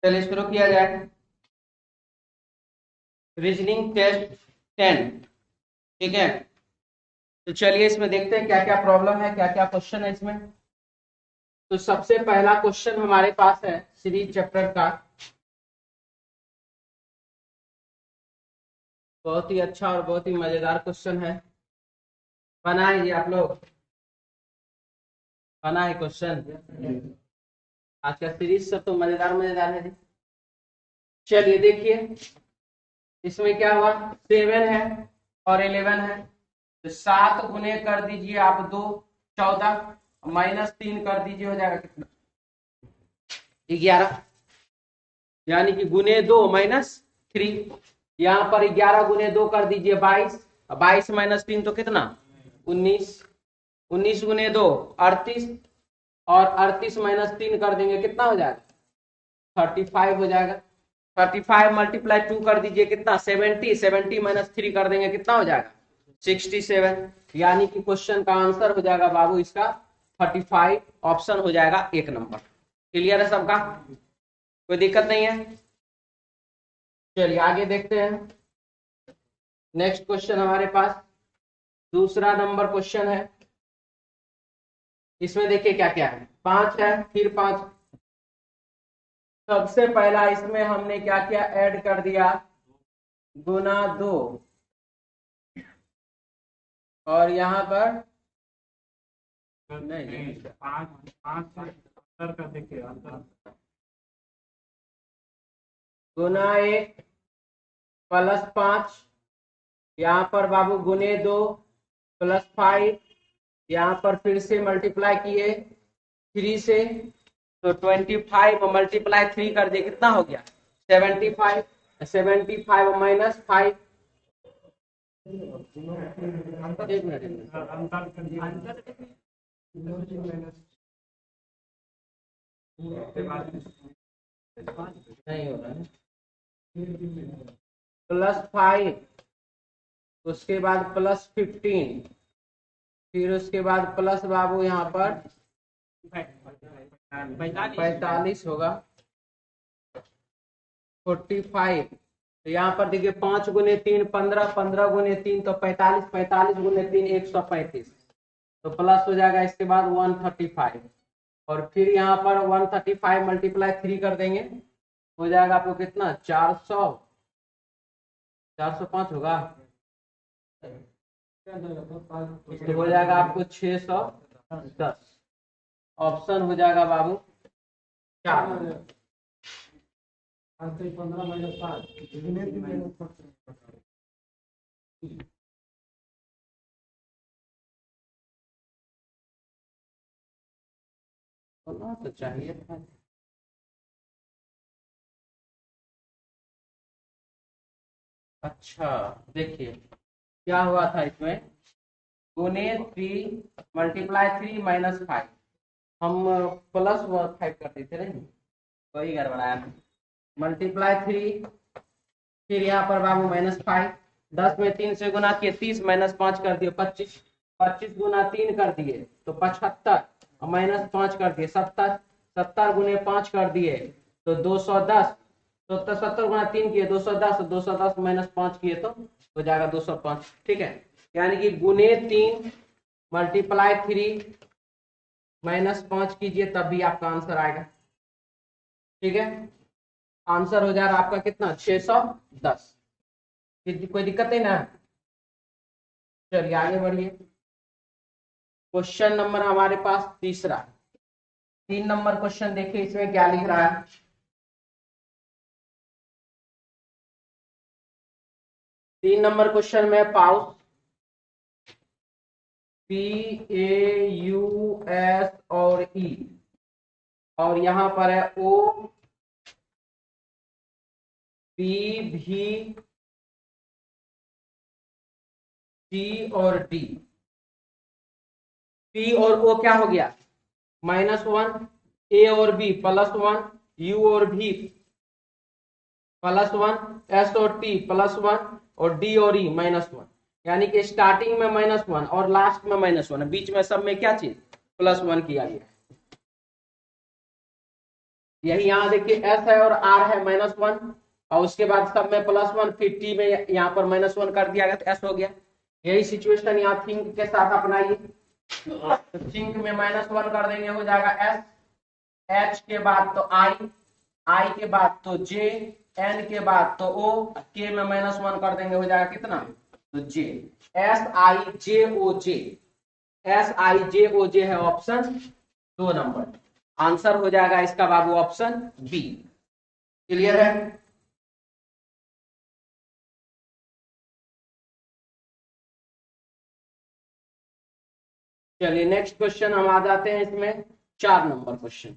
चलिए शुरू किया जाए। Reasoning test 10। ठीक है, तो चलिए इसमें देखते हैं क्या क्या प्रॉब्लम है, क्या क्या क्वेश्चन है इसमें। तो सबसे पहला क्वेश्चन हमारे पास है सीरीज चैप्टर का। बहुत ही अच्छा और बहुत ही मजेदार क्वेश्चन है। बनाए जी आप लोग, बना है क्वेश्चन। आज का सीरीज सब तो मजेदार मजेदार है जी। चलिए देखिए, इसमें क्या हुआ, 7 है और 11 है। तो 7 गुने कर दीजिए आप 2, 14, -3 कर दीजिए, हो जाएगा कितना, 11। यानी कि गुने 2 -3। यहाँ पर 11 गुने 2 कर दीजिए 22, 22 -3 तो कितना, 19। 19 गुने 2 38, और 38 -3 कर देंगे कितना हो जाएगा, 35 हो जाएगा। 35 मल्टीप्लाई 2 कर दीजिए कितना, 70। 70 -3 कर देंगे कितना हो जाएगा, 67। यानी कि क्वेश्चन का आंसर हो जाएगा बाबू इसका 35। ऑप्शन हो जाएगा 1 नंबर। क्लियर है सबका, कोई दिक्कत नहीं है। चलिए आगे देखते हैं। नेक्स्ट क्वेश्चन हमारे पास दूसरा नंबर क्वेश्चन है। इसमें देखिए क्या क्या है, 5 है, फिर 5। सबसे पहला इसमें हमने क्या किया, ऐड कर दिया गुना 2, और यहाँ पर नहीं, गुना 1 +5, यहाँ पर बाबू गुने 2 +5, यहाँ पर फिर से मल्टीप्लाई किए 3 से, तो 25 मल्टीप्लाई 3 कर दिए कितना हो गया, 75। 75 -5, एक मिनट नहीं हो रहा है, +5, उसके बाद +15, फिर उसके बाद प्लस बाबू यहाँ पर 45 होगा, 45। तो यहाँ पर देखिए 5 गुने 3 15, 15 गुने 3 तो 45, 45 गुने 3 135, तो प्लस हो जाएगा इसके बाद 135, और फिर यहाँ पर 135 मल्टीप्लाई 3 कर देंगे, हो जाएगा आपको कितना, 400, 405 होगा, तो हो जाएगा आपको 610। ऑप्शन हो जाएगा बाबू 4। 15 होना तो चाहिए था। अच्छा देखिए क्या हुआ था इसमें, गुने 3 मल्टीप्लाई 3 -5, हम +5 कर देते नहीं, वही गड़बड़ाया। मल्टीप्लाई 3, फिर यहाँ पर बाबू -5, 10 में 3 से गुना किए 30, -5 कर दिए 25, 25 गुना 3 कर दिए तो 75, और -5 कर दिए 70, 70 गुने 5 कर दिए तो 210, तो 70 गुना 3 किए 210, 210 -5 किए तो हो जाएगा 205। ठीक है, यानी कि गुने 3 मल्टीप्लाई 3 -5 कीजिए तब भी आपका आंसर आएगा। ठीक है, आंसर हो जाएगा आपका कितना, 610। कोई दिक्कत नहीं ना। चलिए आगे बढ़िए। क्वेश्चन नंबर हमारे पास तीसरा, 3 नंबर क्वेश्चन देखिए इसमें क्या लिख रहा है। तीन नंबर क्वेश्चन में पाउस, PAUS और E, और यहां पर है OPV, C और D। P और O क्या हो गया, -1, A और B +1, U और V +1, S और T +1, और D और E -1। यानी कि स्टार्टिंग में -1 और लास्ट में -1, बीच में सब में क्या चीज, +1 किया गया। यही यहाँ देखिए एस है और आर है -1 और उसके बाद सब में +1 फिर टी में यहाँ पर -1 कर दिया गया तो एस हो गया। यही सिचुएशन यहाँ थिंक के साथ अपनाइए। तो थिंक में -1 कर देंगे हो जाएगा एस, एच के बाद तो आई, आई के बाद तो जे, एन के बाद तो ओ, के में -1 कर देंगे हो जाएगा कितना तो जे, S I J O J, S I जे ओ जे है ऑप्शन 2 नंबर। आंसर हो जाएगा इसका बाबू ऑप्शन बी। क्लियर है? चलिए नेक्स्ट क्वेश्चन हम आ जाते हैं इसमें 4 नंबर क्वेश्चन।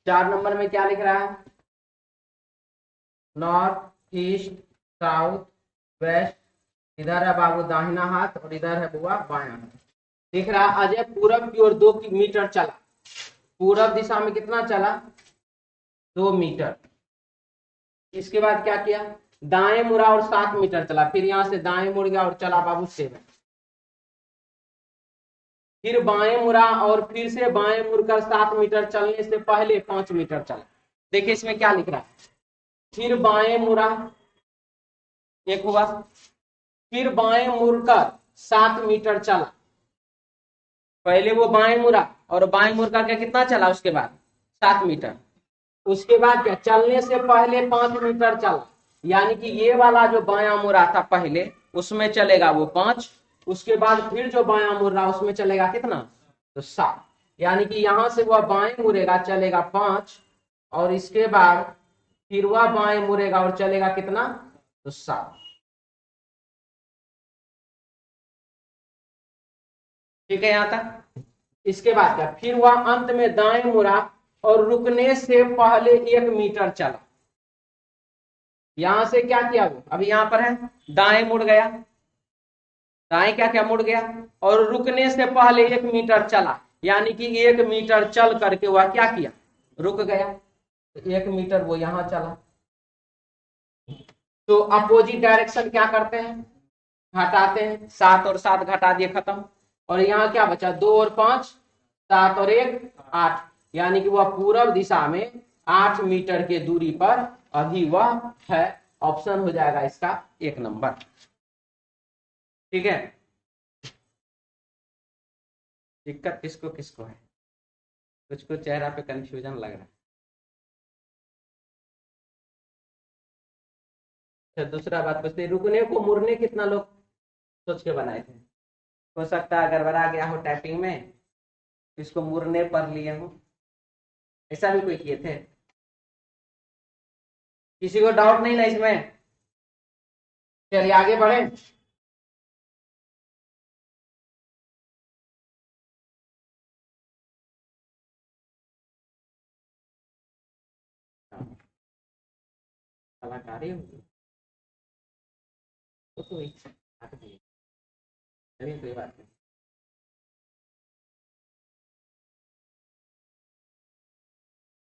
चार नंबर में क्या लिख रहा है? नॉर्थ, ईस्ट, साउथ, वेस्ट, इधर है बाबू दाहिना हाथ और इधर है बुआ बायां हाथ। दिख रहा है अजय पूरब की ओर 2 मीटर चला। पूरब दिशा में कितना चला? 2 मीटर। इसके बाद क्या किया? दाएं मुड़ा और 7 मीटर चला। फिर यहां से दाएं मुड़ गया और चला बाबू 7। फिर बाएं मुड़ा और फिर से बाएं मुड़कर 7 मीटर चलने से पहले 5 मीटर चला। देखिए इसमें क्या लिख रहा है? फिर बाएं मुड़ा, एक हुआ, फिर बाएं मुड़कर 7 मीटर चला। पहले वो बाएं मुड़ा और बाएं मुड़ करके कितना चला? उसके बाद 7 मीटर। उसके बाद क्या? चलने से पहले 5 मीटर चला, यानी कि ये वाला जो बायां मुड़ा था पहले उसमें चलेगा वो 5। उसके बाद फिर जो बायां मुड़ रहा उसमें चलेगा कितना तो 7। यानी कि यहां से वह बाएं मुड़ेगा चलेगा 5 और इसके बाद फिर वह बाएं मुड़ेगा और चलेगा कितना तो 7। ठीक है यहां तक? इसके बाद क्या? फिर वह अंत में दाएं मुड़ा और रुकने से पहले 1 मीटर चला। यहां से क्या किया? वो अभी यहां पर है दाएं मुड़ गया, दाएं क्या क्या मुड़ गया और रुकने से पहले 1 मीटर चला, यानी कि 1 मीटर चल करके वह क्या किया? रुक गया। तो 1 मीटर वो यहां चला। तो अपोजिट डायरेक्शन क्या करते हैं? घटाते हैं। 7 और 7 घटा दिए, खत्म। और यहाँ क्या बचा? 2 और 5, 7 और 1 8, यानी कि वह पूरब दिशा में 8 मीटर के दूरी पर अभी वह है। ऑप्शन हो जाएगा इसका 1 नंबर। ठीक है? दिक्कत किसको किसको है? कुछ को चेहरा पे कंफ्यूजन लग रहा है। अच्छा दूसरा बात पूछते, रुकने को मुड़ने कितना लोग सोच के बनाए थे? हो सकता है गड़बड़ा गया हो टाइपिंग में, इसको मुड़ने पर लिए हो, ऐसा भी कोई किए थे? किसी को डाउट नहीं ना इसमें? चलिए आगे बढ़े। कलाकारी होगी तो कोई चलिए कोई बात नहीं।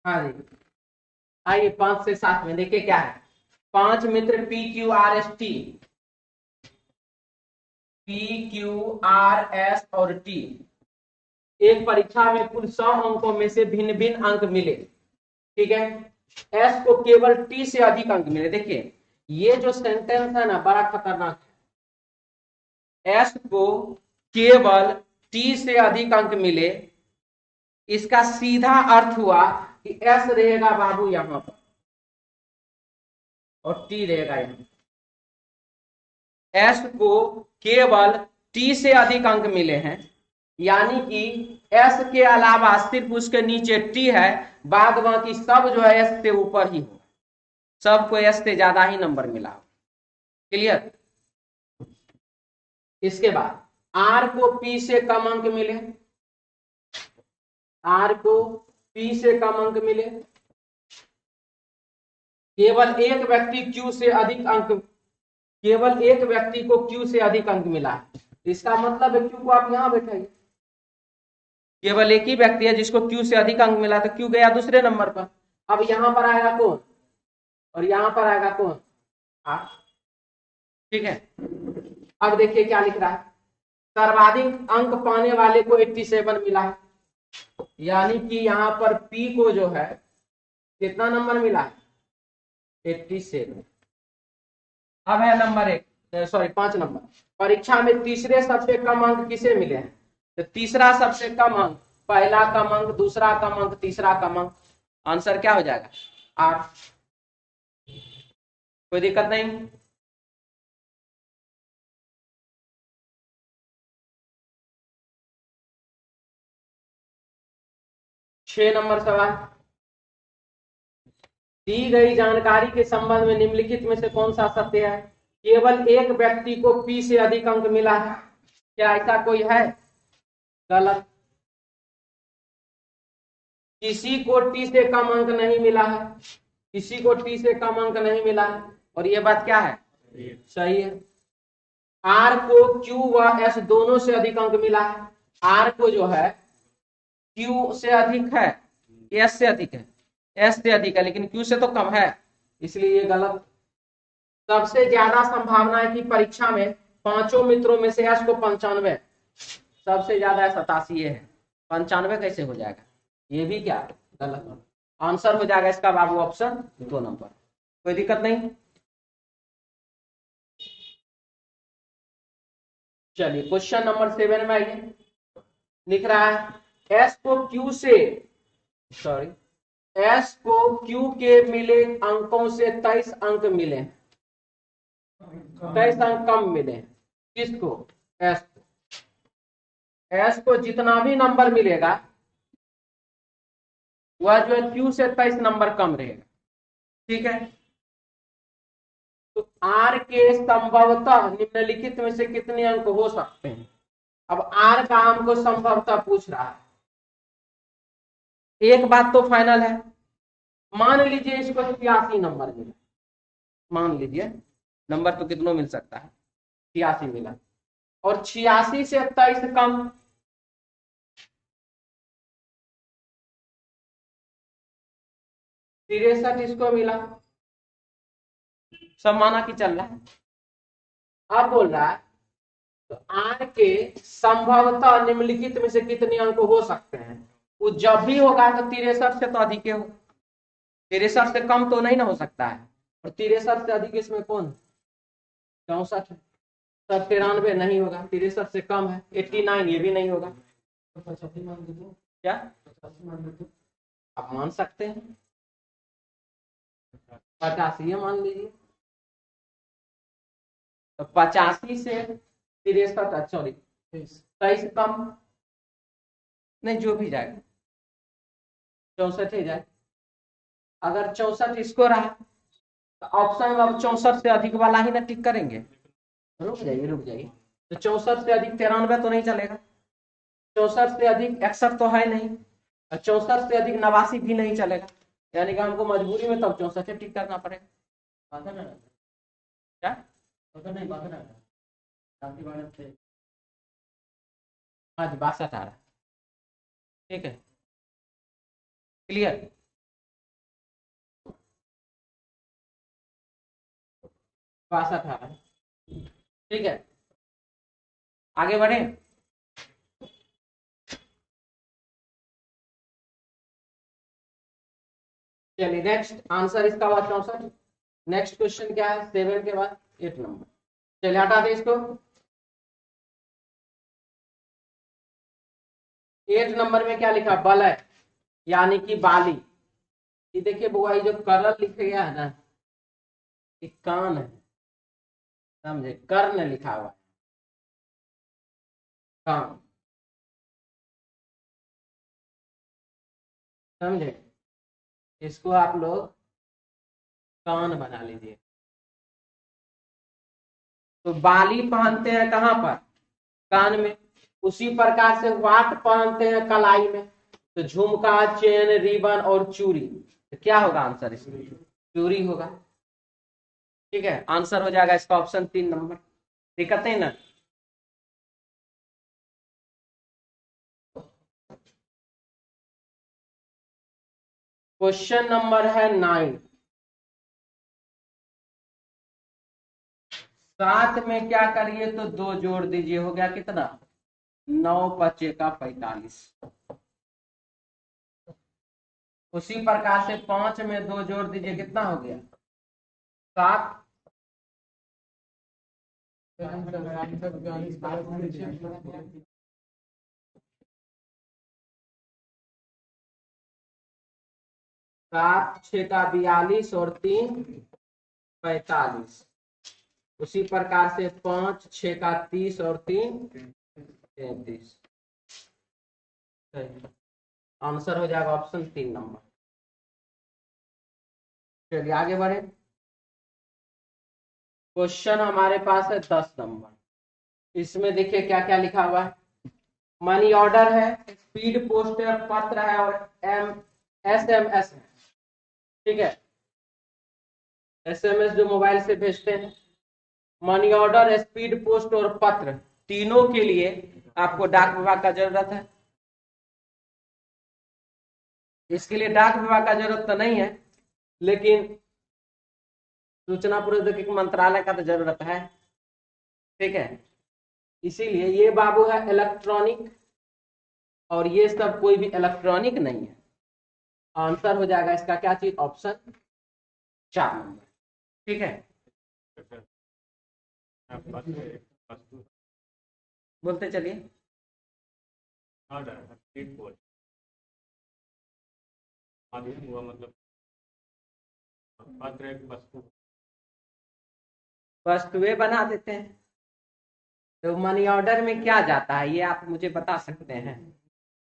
हाँ जी, आइए 5 से 7 में देखिए क्या है। 5 मित्र P Q R S T, P Q R S और टी एक परीक्षा में कुल 100 अंकों में से भिन्न भिन्न अंक मिले। ठीक है? एस को केवल टी से अधिक अंक मिले। देखिए ये जो सेंटेंस है ना बड़ा खतरनाक है। एस को केवल टी से अधिक अंक मिले, इसका सीधा अर्थ हुआ कि एस रहेगा बाबू यहां पर और टी रहेगा यहां। एस को केवल टी से अधिक अंक मिले हैं, यानी कि एस के अलावा सिर्फ उसके नीचे टी है, बाद बाकी सब जो है एस से ऊपर ही हो, सबको एस से ज्यादा ही नंबर मिला। क्लियर? इसके बाद आर को पी से कम अंक मिले, आर को पी से कम अंक मिले, केवल एक व्यक्ति क्यू से अधिक अंक, केवल एक व्यक्ति को क्यू से अधिक अंक मिला है। इसका मतलब है क्यू को आप यहां बैठाइए, केवल एक ही व्यक्ति है जिसको क्यू से अधिक अंक मिला तो क्यू गया दूसरे नंबर पर। अब यहां पर आएगा कौन? और यहाँ पर आएगा कौन, 8। ठीक है, अब देखिए क्या लिख रहा है, सर्वाधिक अंक पाने वाले को 87 मिला है, यानी कि यहाँ पर P को जो है कितना नंबर मिला है, 87। अब है नंबर 1, सॉरी 5 नंबर, परीक्षा में तीसरे सबसे कम अंक किसे मिले हैं, तो तीसरा सबसे कम अंक, पहला कम अंक, दूसरा कम अंक, तीसरा कम अंक, आंसर क्या हो जाएगा 8। कोई दिक्कत नहीं। छह नंबर सवाल, दी गई जानकारी के संबंध में निम्नलिखित में से कौन सा सत्य है, केवल एक व्यक्ति को P से अधिक अंक मिला है, क्या ऐसा कोई है, गलत। किसी को T से कम अंक नहीं मिला है, किसी को T से कम अंक नहीं मिला है, और ये बात क्या है, सही है। R को Q व S दोनों से अधिक अंक मिला है, R को जो है Q से अधिक है, S से अधिक है, S से अधिक है, लेकिन Q से तो कम है, इसलिए ये गलत। सबसे ज्यादा संभावना है कि परीक्षा में पांचों मित्रों में से S को 95, सबसे ज्यादा 87 है, 95 कैसे हो जाएगा, ये भी क्या गलत। आंसर हो जाएगा इसका बाबू ऑप्शन 2 नंबर। कोई दिक्कत नहीं। चलिए क्वेश्चन नंबर 7 में आइए, लिख रहा है एस को क्यू से, सॉरी, एस को क्यू के मिले अंकों से 23 अंक मिले, 23 अंक कम मिले, किसको, एस को। एस को जितना भी नंबर मिलेगा वह जो है क्यू से 23 नंबर कम रहेगा, ठीक है। तो आर के संभवतः निम्नलिखित में से कितने अंक हो सकते हैं, अब आर का हमको संभवतः पूछ रहा है। एक बात तो फाइनल है, मान लीजिए इसको 86 नंबर मिला, मान लीजिए नंबर तो कितनों मिल सकता है, 86 मिला, और 86 से 23 कम, तिरसठ इसको मिला, सब माना कि चल रहा है। अब बोल रहा है तो आर के संभवतः निम्नलिखित में से कितने अंक हो सकते हैं, वो जब भी होगा तो 63 से तो अधिक हो, 63 से कम तो नहीं ना हो सकता है, और 63 से अधिक इसमें कौन, 64 है, तब 93 नहीं होगा, 63 से कम है, 89 ये भी नहीं होगा, क्या आप मान सकते हैं, 85 मान लीजिए, तो 85 से 63, सॉरी 23 कम नहीं, जो भी जाएगा 64 ही जाए। अगर 64 इसको रहा तो ऑप्शन में 64 से अधिक वाला ही ना टिक करेंगे, रुक जाइए रुक जाइए, तो 64 से अधिक 93 तो नहीं चलेगा, 64 से अधिक 61 तो है नहीं, और 64 से अधिक 89 भी नहीं चलेगा, यानी कि हमको मजबूरी में तब 64 टिक करना पड़ेगा, क्या नहीं, आज 62 आ रहा, ठीक है, क्लियर। 62 आ रहा, ठीक है, आगे बढ़े। चलिए नेक्स्ट आंसर इसका हुआ 64। नेक्स्ट क्वेश्चन क्या है, 7 के बाद 8 नंबर, चलिए हटा दे इसको। 8 नंबर में क्या लिखा, बलय, यानी कि बाली। ये देखिए बुआ, ये जो कलर लिखा गया है ना, ये कान है, समझे, कर्ण लिखा हुआ है, कान, समझे, इसको आप लोग कान बना लीजिए। तो बाली पहनते हैं कहाँ पर, कान में, उसी प्रकार से वाट पहनते हैं कलाई में, तो झुमका, चेन, रिबन और चूड़ी, तो क्या होगा आंसर इसमें, चूड़ी होगा, ठीक है। आंसर हो जाएगा इसका ऑप्शन 3 नंबर, दिक्कत है ना। क्वेश्चन नंबर है 9, 7 में क्या करिए तो 2 जोड़ दीजिए, हो गया कितना 9 × 5 = 45। उसी प्रकार से 5 में 2 जोड़ दीजिए, कितना हो गया 7। सात 6 × 42 और 3 × 45। उसी प्रकार से 5 6 × 30 और 3 × 33। आंसर हो जाएगा ऑप्शन 3 नंबर। चलिए आगे बढ़े। क्वेश्चन हमारे पास है 10 नंबर। इसमें देखिए क्या क्या लिखा हुआ है। मनी ऑर्डर है, स्पीड पोस्ट है, पत्र है और SMS है। ठीक है, SMS जो मोबाइल से भेजते हैं। मनी ऑर्डर, स्पीड पोस्ट और पत्र, तीनों के लिए आपको डाक विभाग का जरूरत है। इसके लिए डाक विभाग का जरूरत तो नहीं है, लेकिन सूचना प्रौद्योगिकी मंत्रालय का तो जरूरत है। ठीक है, इसीलिए ये बाबू है इलेक्ट्रॉनिक, और ये सब कोई भी इलेक्ट्रॉनिक नहीं है। आंसर हो जाएगा इसका क्या चीज, ऑप्शन 4 नंबर। ठीक है, बोलते चलिए। हुआ मतलब पात्र एक वस्तु, वस्तुएं बना देते हैं। तो मनी ऑर्डर में क्या जाता है, ये आप मुझे बता सकते हैं?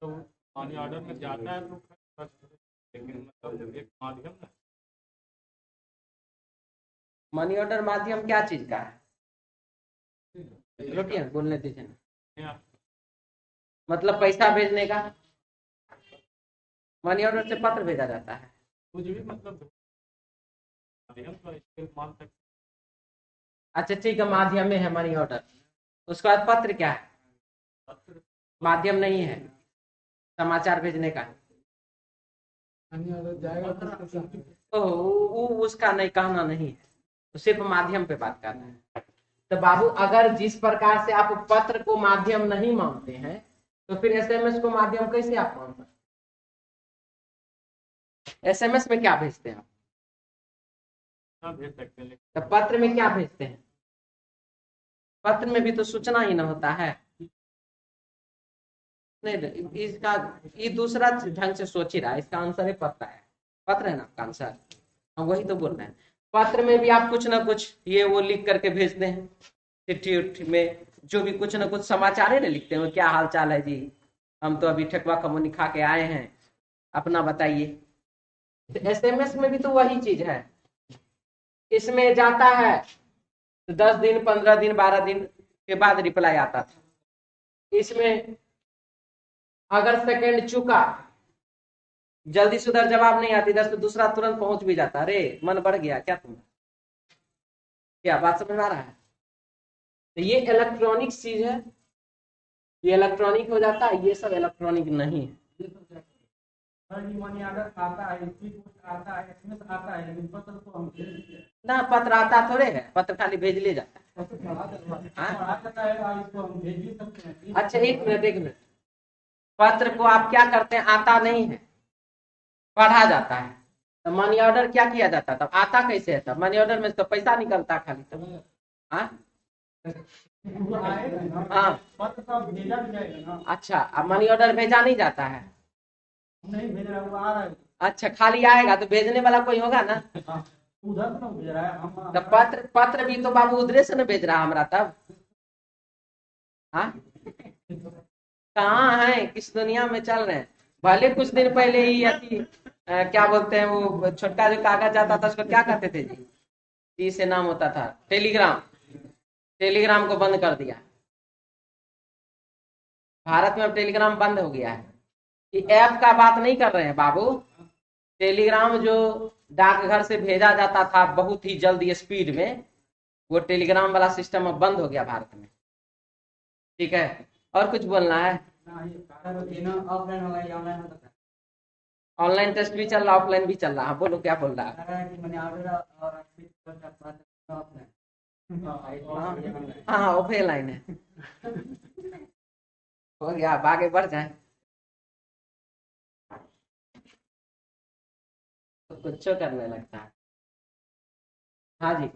तो मनी ऑर्डर में जाता है तो लेकिन मतलब एक माध्यम है। मनी ऑर्डर माध्यम क्या चीज का है? रुकिए बोलने दीजिए ना। मतलब पैसा भेजने का। मनी ऑर्डर से पत्र भेजा जाता है। कुछ भी मतलब माध्यम तो इसके मान सकते। अच्छा ठीक है, माध्यम में है मनी ऑर्डर। उसके बाद पत्र क्या है? पत्र माध्यम नहीं है, समाचार भेजने का। उसका नहीं कहना नहीं है, तो सिर्फ माध्यम पे बात करना है। तो बाबू अगर जिस प्रकार से आप पत्र को माध्यम नहीं मानते हैं, तो फिर SMS को माध्यम कैसे आप मान सकते? SMS में क्या भेजते हैं आप? भेज सकते हैं, तो पत्र में क्या भेजते हैं? पत्र में भी तो सूचना ही ना होता है। नहीं, इसका ये दूसरा ढंग से सोच ही रहा है। इसका आंसर है पत्र है। पत्र है ना आपका आंसर, हम वही तो बोल रहे हैं। पत्र में भी आप कुछ ना कुछ ये वो लिख करके भेजते हैं। चिट्ठी उट्ठी में जो भी कुछ ना कुछ समाचार है ना लिखते हैं, क्या हाल चाल है जी, हम तो अभी ठेकुआ खमोनी खा के आए हैं, अपना बताइए। तो SMS में भी तो वही चीज है। इसमें जाता है 10 दिन 15 दिन 12 दिन के बाद रिप्लाई आता था। इसमें अगर सेकंड चुका, जल्दी से उधर जवाब नहीं आती, इधर से दूसरा तुरंत पहुंच भी जाता। अरे मन बढ़ गया क्या तुम, क्या बात समझ में आ रहा है? तो ये इलेक्ट्रॉनिक चीज है, ये इलेक्ट्रॉनिक हो जाता है, ये सब इलेक्ट्रॉनिक नहीं है। मनी ऑर्डर आता है, आता है, SMS आता है, लेकिन पत्र तो हम ना पत्र आता थोड़े है, पत्र खाली भेज ले जाता है। अच्छा एक मिनट, पत्र को आप क्या करते हैं, आता नहीं है, पढ़ा जाता है। तो मनी ऑर्डर क्या किया जाता है, तब आता कैसे है? तब मनी ऑर्डर में तो पैसा निकलता खाली। तब हाँ पत्र तो भेजा भी जाएगा ना। अच्छा, अब मनी ऑर्डर भेजा नहीं जाता है? नहीं भेज रहा, वो आ रहा है। अच्छा खाली आएगा तो भेजने वाला कोई होगा ना। उधर तो भेज रहा है हम। तो पत्र भी तो बाबू उधर से न भेज रहा हमारा तब। हाँ कहाँ है, किस दुनिया में चल रहे हैं? भले कुछ दिन पहले ही अति क्या बोलते हैं वो छोटका जो कागज आता था उसको क्या कहते थे जी, टी से नाम होता था, टेलीग्राम। टेलीग्राम को बंद कर दिया भारत में। अब टेलीग्राम बंद हो गया है। ये ऐप का बात नहीं कर रहे हैं बाबू। टेलीग्राम जो डाकघर से भेजा जाता था बहुत ही जल्दी स्पीड में, वो टेलीग्राम वाला सिस्टम अब बंद हो गया भारत में। ठीक है, और कुछ बोलना है? ऑनलाइन टेस्ट भी चल रहा, ऑफलाइन भी चल रहा है। बोलो क्या बोल रहा है? हाँ ओपे लाइन है। हो गया, अब आगे बढ़ जाए। तो कुछ करने लगता है। हाँ जी,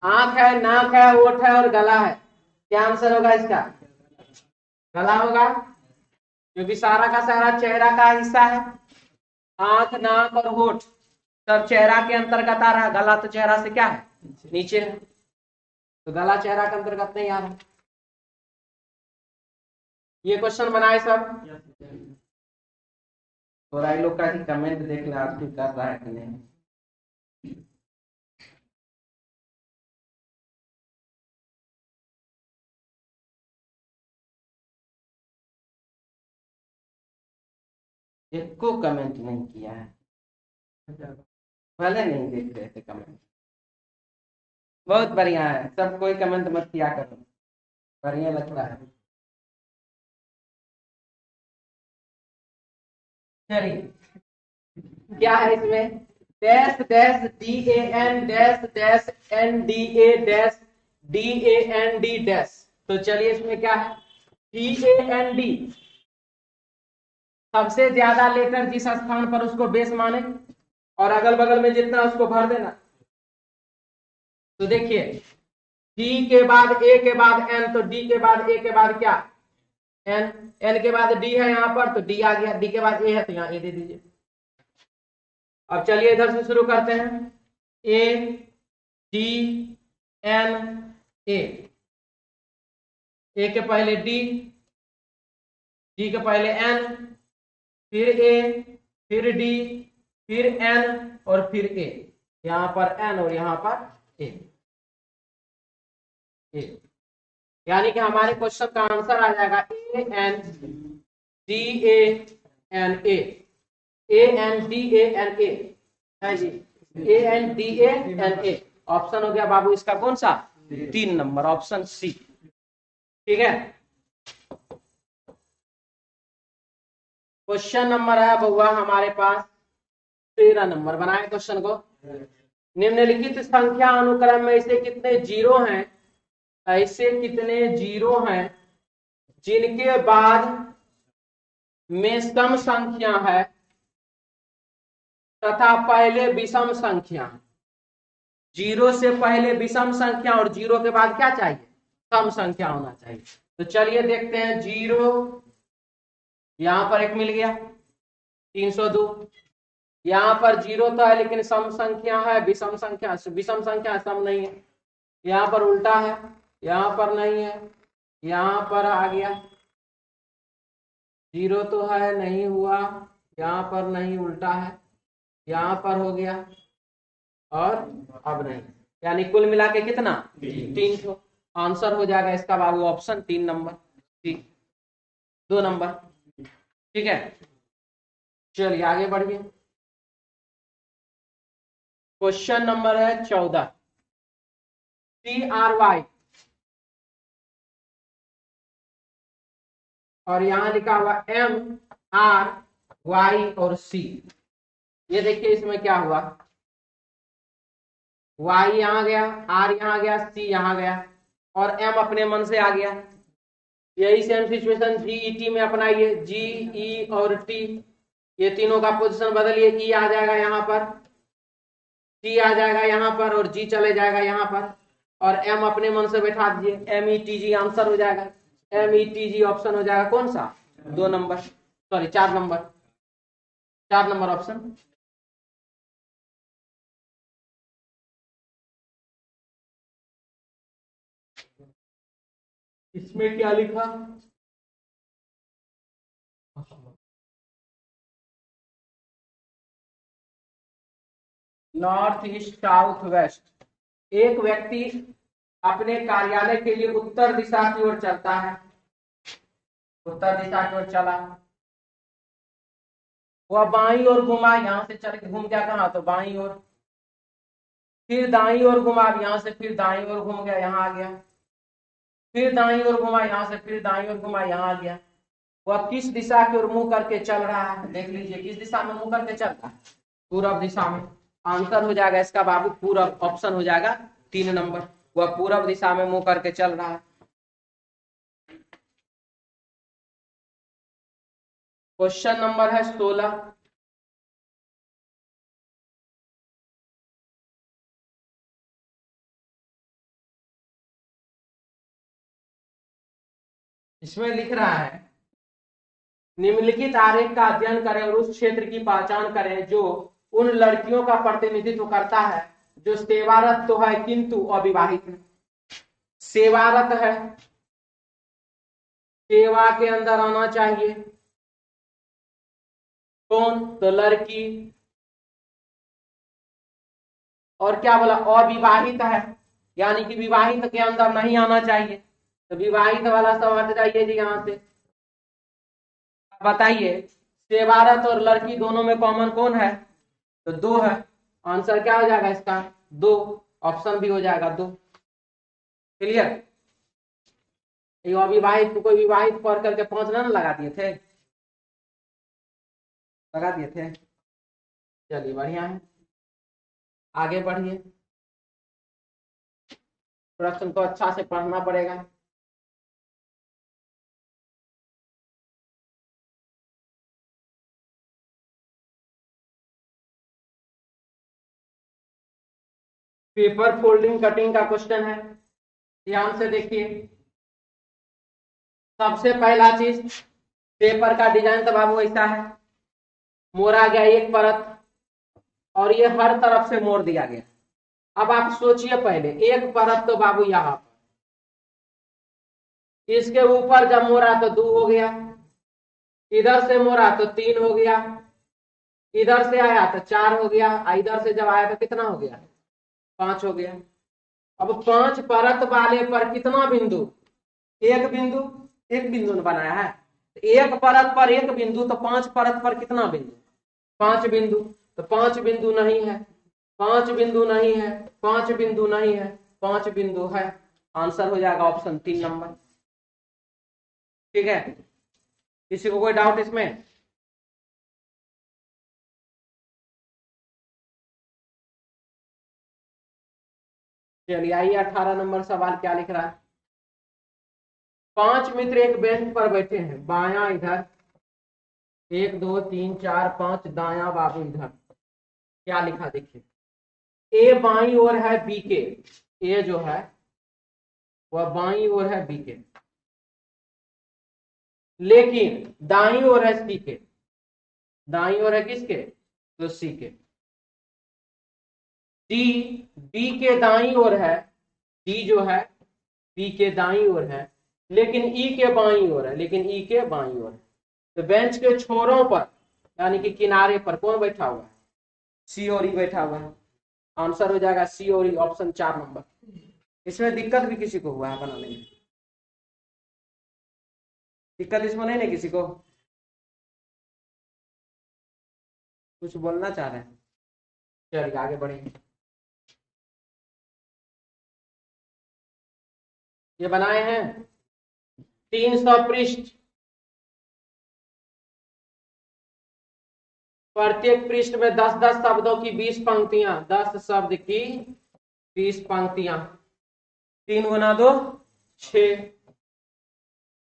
आंख है, नाक है, ओठ है और गला है। क्या आंसर होगा इसका? गला होगा, क्योंकि सारा का सारा चेहरा का हिस्सा है। आंख, नाक और होठ सब चेहरा के अंतर्गत आ रहा है। गला तो चेहरा से क्या है, नीचे है, तो गला चेहरा के अंतर्गत नहीं आ रहा। ये क्वेश्चन बनाए सब। थोड़ा ही लोग का कमेंट देख ले आज कर रहा है कि नहीं। एक को कमेंट नहीं किया है, पहले नहीं देख रहे थे कमेंट। बहुत बढ़िया है, सब कोई कमेंट मत किया करो, बढ़िया लगता है। चलिए, क्या है इसमें? Dash dash D A N dash dash N D A dash D A N D dash. तो चलिए इसमें क्या है? डी ए एन डी, सबसे ज्यादा लेटर जिस स्थान पर उसको बेस माने और अगल बगल में जितना उसको भर देना। तो देखिए, डी के बाद ए के बाद एन, तो डी के बाद ए के बाद क्या? एन। एन के बाद डी है यहाँ पर, तो डी आ गया। डी के बाद ए है तो यहाँ ए दे दीजिए। अब चलिए इधर से शुरू करते हैं। ए डी एन ए, ए के पहले डी, डी के पहले एन, फिर ए, फिर डी, फिर एन और फिर ए। यहां पर एन और यहां पर ए। यानी कि हमारे क्वेश्चन का आंसर आ जाएगा A N D A N A, A N D A N A है जी, A N D A N A. Option हो गया बाबू इसका कौन सा? 3 नंबर, ऑप्शन सी। ठीक है, क्वेश्चन नंबर है बउआ हमारे पास 13 नंबर। बनाए क्वेश्चन को। निम्नलिखित संख्या अनुक्रम में ऐसे कितने जीरो हैं, ऐसे कितने जीरो हैं जिनके बाद में सम संख्या है तथा पहले विषम संख्या है। जीरो से पहले विषम संख्या और जीरो के बाद क्या चाहिए? सम संख्या होना चाहिए। तो चलिए देखते हैं। जीरो, यहां पर एक मिल गया 302। यहां पर जीरो तो है लेकिन सम संख्या है, विषम संख्या, विषम संख्या सम नहीं है। यहां पर उल्टा है, यहां पर नहीं है, यहां पर आ गया। जीरो तो है, नहीं हुआ, यहां पर नहीं, उल्टा है, यहां पर हो गया और अब नहीं। यानी कुल मिला के कितना? 300। आंसर हो जाएगा इसका बाबू ऑप्शन 3 नंबर। ठीक, 2 नंबर। ठीक है, चलिए आगे बढ़िए। क्वेश्चन नंबर है 14। CRY और यहां लिखा हुआ MRY और C। ये देखिए इसमें क्या हुआ, Y यहां गया, R यहां गया, C यहां गया और M अपने मन से आ गया। यही सेम सिचुएशन GET में अपनाइए। GE और T, ये तीनों का पोजीशन बदलिए। E आ जाएगा यहाँ पर, T आ जाएगा यहाँ पर और G चले जाएगा यहाँ पर और M अपने मन से बैठा दीजिए। METG आंसर हो जाएगा। METG ऑप्शन हो जाएगा कौन सा? 2 number, sorry 4 number, 4 number option. इसमें क्या लिखा? North east south waste. एक व्यक्ति अपने कार्यालय के लिए उत्तर दिशा की ओर चलता है। उत्तर दिशा की ओर चला, वह बाईं ओर घुमा, यहां से चल के घूम गया कहां? तो बाईं ओर। फिर दाईं ओर घुमा, यहां से फिर दाईं ओर घूम गया, यहां आ गया। फिर दाईं ओर घुमा, यहां से फिर दाईं ओर घुमा, यहां आ गया। वह किस दिशा की ओर मुंह करके चल रहा है? देख लीजिए किस दिशा में मुंह करके चल रहा है? पूर्व दिशा में। आंसर हो जाएगा इसका बाबू पूर्व, ऑप्शन हो जाएगा 3 नंबर। वह पूरब दिशा में मुंह करके चल रहा है। क्वेश्चन नंबर है 16। इसमें लिख रहा है निम्नलिखित आरेख का अध्ययन करें और उस क्षेत्र की पहचान करें जो उन लड़कियों का प्रतिनिधित्व करता है जो सेवारत तो है किंतु अविवाहित है। सेवारत है, सेवा के अंदर आना चाहिए कौन, तो लड़की। और क्या बोला, अविवाहित है, यानी कि विवाहित के अंदर नहीं आना चाहिए, तो विवाहित वाला सब हट जाइए जी यहां से। बताइए सेवारत और लड़की दोनों में कॉमन कौन है, तो 2 है। आंसर क्या हो जाएगा इसका, 2। ऑप्शन भी हो जाएगा 2। क्लियर। ये अविवाहित कोई विवाहित पढ़ करके 5 ना लगा दिए थे, लगा दिए थे। चलिए बढ़िया है, आगे बढ़िए। प्रश्न को अच्छा से पढ़ना पड़ेगा। पेपर फोल्डिंग कटिंग का क्वेश्चन है, ध्यान से देखिए। सबसे पहला चीज, पेपर का डिजाइन तो बाबू ऐसा है, मोड़ा गया एक परत और ये हर तरफ से मोड़ दिया गया। अब आप सोचिए पहले, एक परत तो बाबू यहां पर, इसके ऊपर जब मोड़ा तो 2 हो गया, इधर से मोड़ा तो 3 हो गया, इधर से आया तो 4 हो गया, इधर से जब आया तो कितना हो गया, 5 हो गया। अब 5 परत वाले पर कितना बिंदु, एक बिंदु, एक बिंदु ने बनाया है, एक परत पर एक बिंदु, तो 5 परत पर कितना बिंदु, 5 बिंदु। तो 5 बिंदु नहीं है, 5 बिंदु नहीं है, 5 बिंदु नहीं है, 5 बिंदु है। आंसर हो जाएगा ऑप्शन 3 नंबर। ठीक है, किसी को कोई डाउट इसमें? चलिए आइए 18 नंबर सवाल क्या लिख रहा है। 5 मित्र एक बेंच पर बैठे हैं, बायां इधर 1 2 3 4 5, दाया बाबू इधर। क्या लिखा देखिए, ए बाई ओर है बी के, ए जो है वह बाई ओर है बी के, लेकिन दाई ओर है सी के। दाई ओर है किसके, तो सी के। डी बी के दाई ओर है, डी जो है बी के दाई ओर है, लेकिन ई के बाई ओर है, लेकिन ई के बाई ओर है। तो बेंच के छोरों पर यानी कि किनारे पर कौन बैठा हुआ है, सी और ई बैठा हुआ है। आंसर हो जाएगा सी और ई, ऑप्शन 4 नंबर। इसमें दिक्कत भी किसी को हुआ है बनाने में, दिक्कत इसमें नहीं ना किसी को, कुछ बोलना चाह रहे हैं? चलिए आगे बढ़ेंगे। ये बनाए हैं 300 पृष्ठ, प्रत्येक पृष्ठ में 10-10 शब्दों की 20 पंक्तियां, 10 शब्द की 20 पंक्तियां, 3 गुना 2 6,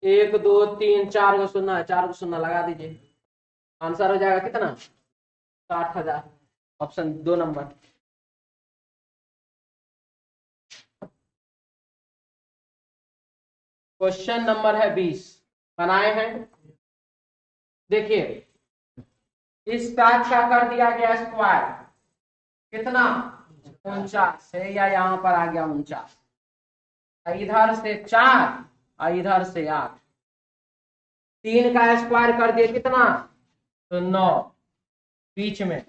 1 2 3 4 को सुनना है, 4 को सुनना लगा दीजिए। आंसर हो जाएगा कितना, 60,000, ऑप्शन 2 नंबर। क्वेश्चन नंबर है 20, बनाए हैं। देखिए इस कांच का कर दिया गया स्क्वायर, कितना 49 है, या यहां पर आ गया 49, इधर से 4 और इधर से 8, 3 का स्क्वायर कर दिए कितना, तो 9, बीच में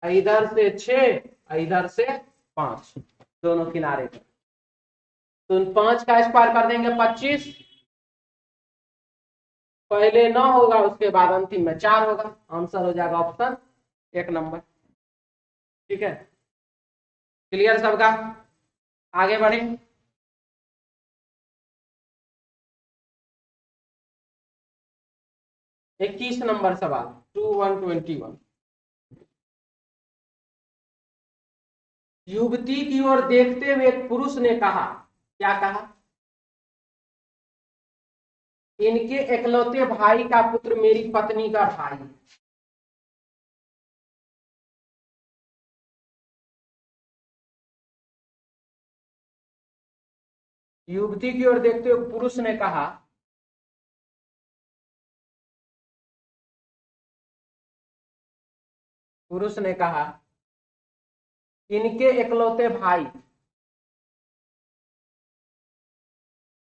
इधर से 6 इधर से 5, दोनों किनारे पर। तो 5 का स्क्वायर कर देंगे 25, पहले 9 होगा उसके बाद अंतिम में 4 होगा। आंसर हो जाएगा ऑप्शन 1 नंबर। ठीक है, क्लियर सबका, आगे बढ़े। इक्कीस नंबर सवाल 2121, युवती की ओर देखते हुए एक पुरुष ने कहा, क्या कहा? इनके एकलौते भाई का पुत्र मेरी पत्नी का भाई है। युवती की ओर देखते हुए पुरुष ने कहा, पुरुष ने कहा, इनके एकलौते भाई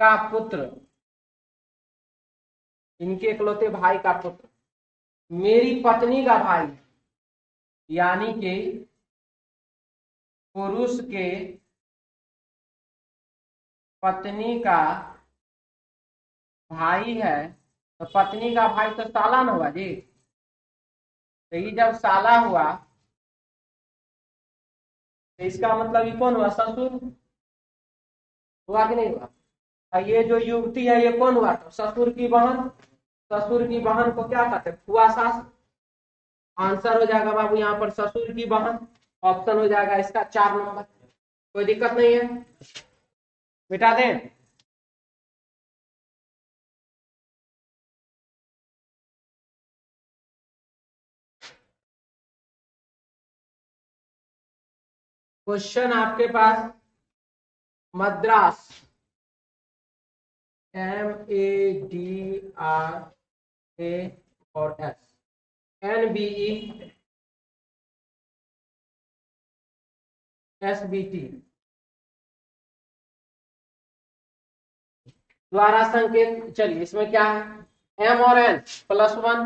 का पुत्र, इनके एकलौते भाई का पुत्र मेरी पत्नी का भाई, यानी कि पुरुष के पत्नी का भाई है, तो पत्नी का भाई तो साला ना हुआ जी। तो ये जब साला हुआ तो इसका मतलब ये कौन हुआ? ससुर हुआ कि नहीं हुआ? और ये जो युवती है ये कौन हुआ? तो ससुर की बहन। ससुर की बहन को क्या कहते हैं? फुआ सास। आंसर हो जाएगा बाबू यहाँ पर ससुर की बहन। ऑप्शन हो जाएगा इसका 4 नंबर। कोई दिक्कत नहीं है, मिटा दें। क्वेश्चन आपके पास मद्रास MADRA और S NBE SBT द्वारा संकेत। चलिए इसमें क्या है? M और N +1,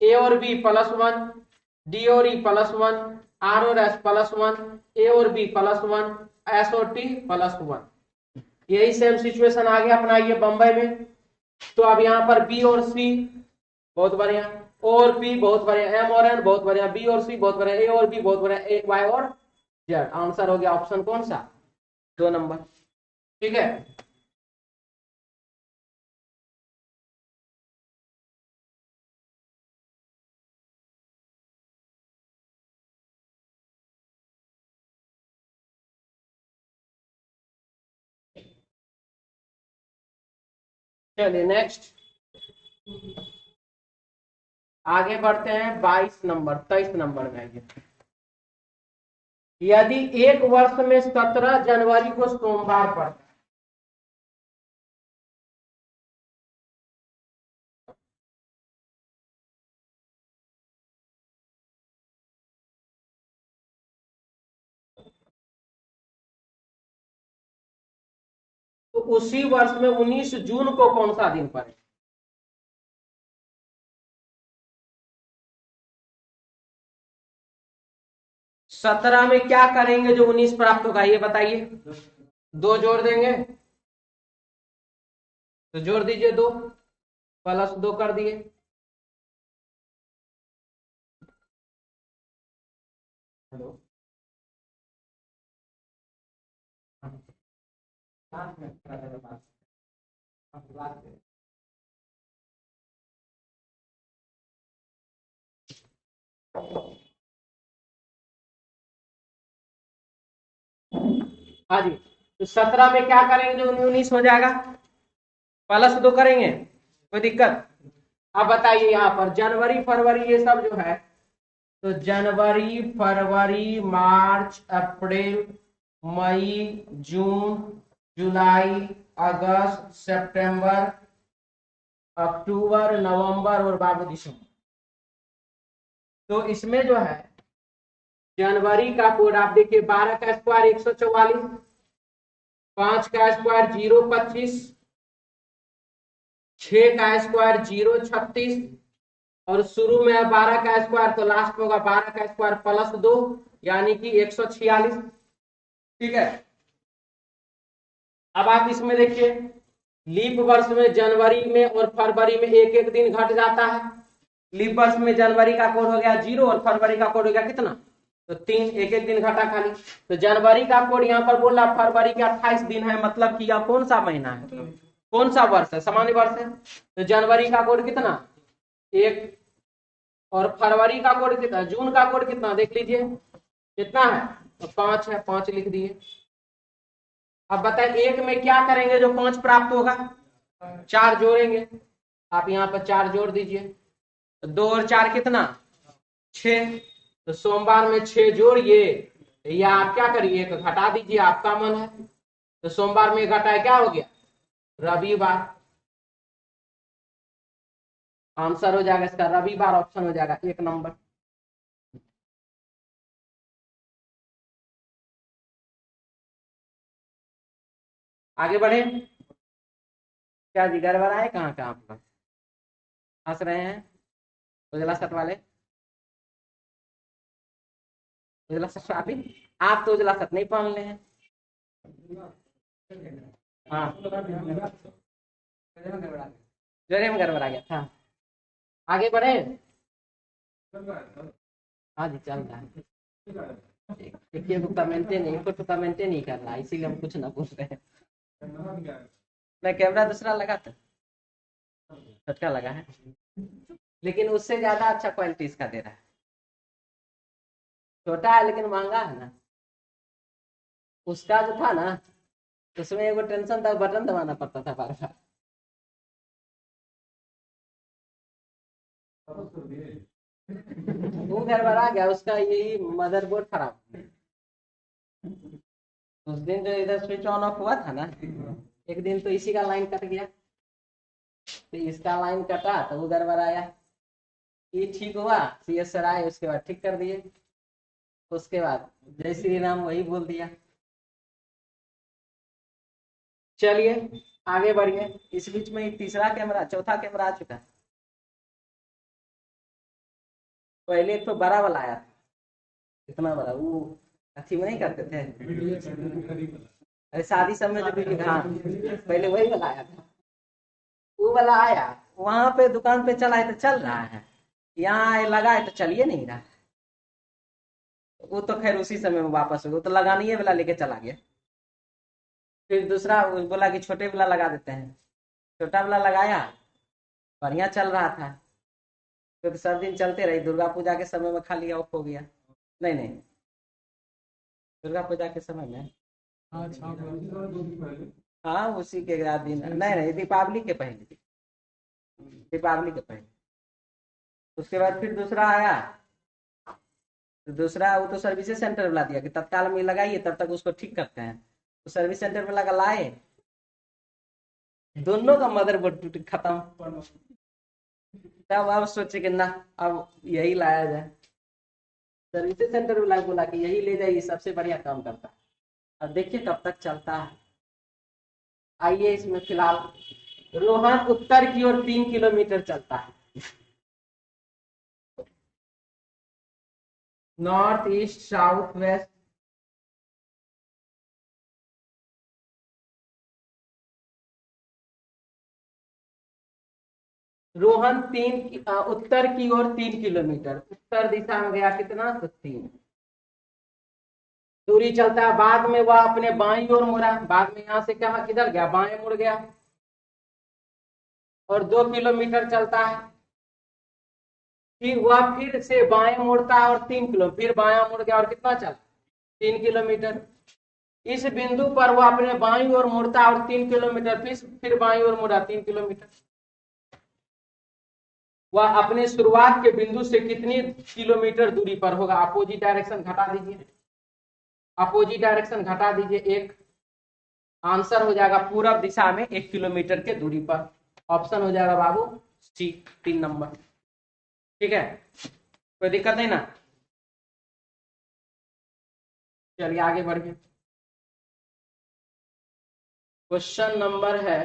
A और B +1, D और E +1, R और S +1, A और B +1, S और T +1। यही सेम सिचुएशन आ गया अपना ये बंबई में। तो अब यहाँ पर B और C बहुत बढ़िया, O और P बहुत बढ़िया, M और N बहुत बढ़िया, B और C बहुत बढ़िया, A और B बहुत बढ़िया, A Y और Z। आंसर हो गया ऑप्शन कौन सा? 2 नंबर। ठीक है, चलिए नेक्स्ट आगे बढ़ते हैं। 22 नंबर 23 नंबर में आइए। यदि एक वर्ष में 17 जनवरी को सोमवार पड़ता है तो उसी वर्ष में 19 जून को कौन सा दिन पड़े? सत्रह में क्या करेंगे जो 19 प्राप्त होगा ये बताइए। 2 जोड़ देंगे, तो जोड़ दीजिए 2 +2 कर दिए। हेलो, हाँ जी। तो 17 में क्या करेंगे जो 19 हो जाएगा? +2 करेंगे, कोई दिक्कत? अब बताइए यहाँ पर जनवरी फरवरी ये सब जो है, तो जनवरी फरवरी मार्च अप्रैल मई जून जुलाई अगस्त सितंबर अक्टूबर नवंबर और बाबू दिसंबर। तो इसमें जो है जनवरी का कोड आप देखिए 12 का स्क्वायर 144, 5 का स्क्वायर 025, 6 का स्क्वायर 036 और शुरू में 12 का स्क्वायर तो लास्ट में होगा 12 का स्क्वायर +2 यानी कि 146। ठीक है, अब आप इसमें देखिए लीप वर्ष में जनवरी में और फरवरी में एक एक दिन घट जाता है। लीप वर्ष में जनवरी का कोड हो गया 0 और फरवरी का कोड हो गया कितना? तो 3, एक एक दिन घटा खाली। तो जनवरी का कोड यहाँ पर बोल रहा फरवरी के 28 दिन है, मतलब कि यह कौन सा महीना है? कौन सा वर्ष है? सामान्य वर्ष है। तो जनवरी का कोड कितना? 1 और फरवरी का कोड कितना, जून का कोड कितना देख लीजिए कितना है, तो 5 है, 5 लिख दिए। अब बताइए एक में क्या करेंगे जो 5 प्राप्त होगा, 4 जोड़ेंगे। आप यहाँ पर 4 जोड़ दीजिए, 2 और 4 कितना, 6। तो सोमवार में 6 जोड़िए, या आप क्या करिए एक घटा दीजिए, आपका मन है। तो सोमवार में घटाए क्या हो गया, रविवार। आंसर हो जाएगा इसका रविवार, ऑप्शन हो जाएगा 1 नंबर। आगे बढ़े, क्या जी गड़बड़ आए कहाँ कहाँ पर हंस रहे हैं, उजला शर्ट वाले, उजला शर्ट वाले, आप तो उजला शर्ट नहीं पहन ले हैं। हाँ जोरे में गड़बड़ आ गया था। आगे बढ़े, हाँ जी चल रहा है। देखिए तो कमेंटे नहीं, कुछ कमेंटे नहीं कर रहा, इसीलिए हम कुछ ना पूछ रहे हैं। मैं कैमरा दूसरा लगा था, झटका लगा है, लेकिन उससे ज्यादा अच्छा क्वालिटी इसका दे रहा है। छोटा है लेकिन महंगा है ना। उसका जो था ना, उसमें एगो टेंशन था, बटन दबाना पड़ता था बार बार। वो गड़बड़ा गया, उसका यही मदरबोर्ड खराब। उस दिन जो इधर स्विच ऑन ऑफ हुआ था ना, एक दिन तो इसी का लाइन कट गया, तो इसका लाइन कटा तो उधर गड़बड़ाया। ये ठीक हुआ, सीएस सर आए, उसके बाद ठीक कर दिए। उसके बाद जय श्री राम वही बोल दिया। चलिए आगे बढ़िए, इस बीच में तीसरा कैमरा, चौथा कैमरा आ चुका है। पहले एक तो बड़ा वाला आया था, इतना बड़ा, वो अथी में नहीं करते थे, अरे शादी सब में जो भी, हाँ पहले वही वाला आया था। वो वाला आया, वहां पे दुकान पे चला है तो चल रहा है, यहाँ लगा है तो चलिए नहीं रहा। वो तो खैर उसी समय में वापस हो गया, वो तो लगानी वाला लेके चला गया। फिर दूसरा बोला कि छोटे वाला लगा देते हैं, छोटा वाला लगाया, बढ़िया चल रहा था। फिर सब दिन चलते रही, दुर्गा पूजा के समय में खाली ऑफ हो गया। नहीं नहीं, दुर्गा पूजा के समय में, हाँ उसी के रात दिन, नहीं नहीं दीपावली के पहले, दीपावली के पहले। उसके बाद फिर दूसरा आया, तो दूसरा वो तो सर्विसेज सेंटर वाला दिया कि तत्काल में लगाइए, तब तक उसको ठीक करते हैं। तो सर्विस सेंटर वाला का लाए, दोनों का मदरबोर्ड टूट खत्म। तब अब सोचे कि ना अब यही लाया जाए। सर्विसेज सेंटर वाला बोला कि यही ले जाइए, सबसे बढ़िया काम करता है। अब देखिए कब तक चलता है। आइए इसमें फिलहाल, रोहन उत्तर की ओर 3 किलोमीटर चलता है, north east south west, Rohan उत्तर की ओर 3 किलोमीटर, उत्तर दिशा में गया कितना, तो 3 दूरी चलता है। बाद में वह अपने बाईं ओर मुड़ा, बाद में यहाँ से क्या किधर गया, बाएं मुड़ गया, और 2 किलोमीटर चलता है। फिर वह फिर से बाएं मुड़ता है और 3 किलो, फिर बाया मुड़ गया और कितना चला, 3 किलोमीटर। इस बिंदु पर वह अपने बाईं ओर मुड़ता और 3 किलोमीटर, फिर बाईं ओर मुड़ा 3 किलोमीटर। वह अपने शुरुआत के बिंदु से कितनी किलोमीटर दूरी पर होगा, अपोजिट डायरेक्शन घटा दीजिए, अपोजिट डायरेक्शन घटा दीजिए 1, आंसर हो जाएगा पूरब दिशा में 1 किलोमीटर के दूरी पर। ऑप्शन हो जाएगा बाबू सी, 3 नंबर। ठीक है, कोई दिक्कत नहीं ना। चलिए आगे बढ़िए, क्वेश्चन नंबर है,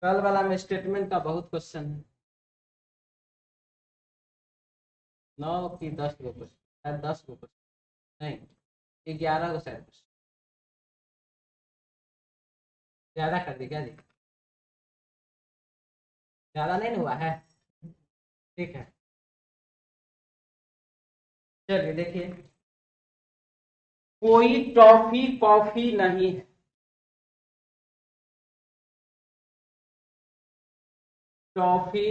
कल वाला में स्टेटमेंट का बहुत क्वेश्चन है, 9 की 10 गो क्वेश्चन, शायद 10 गो क्वेश्चन नहीं, 11 गो शायद क्वेश्चन, ज्यादा कर दी क्या जी, ज्यादा नहीं हुआ है, ठीक है। चलिए देखिए, कोई टॉफी कॉफी नहीं है, टॉफी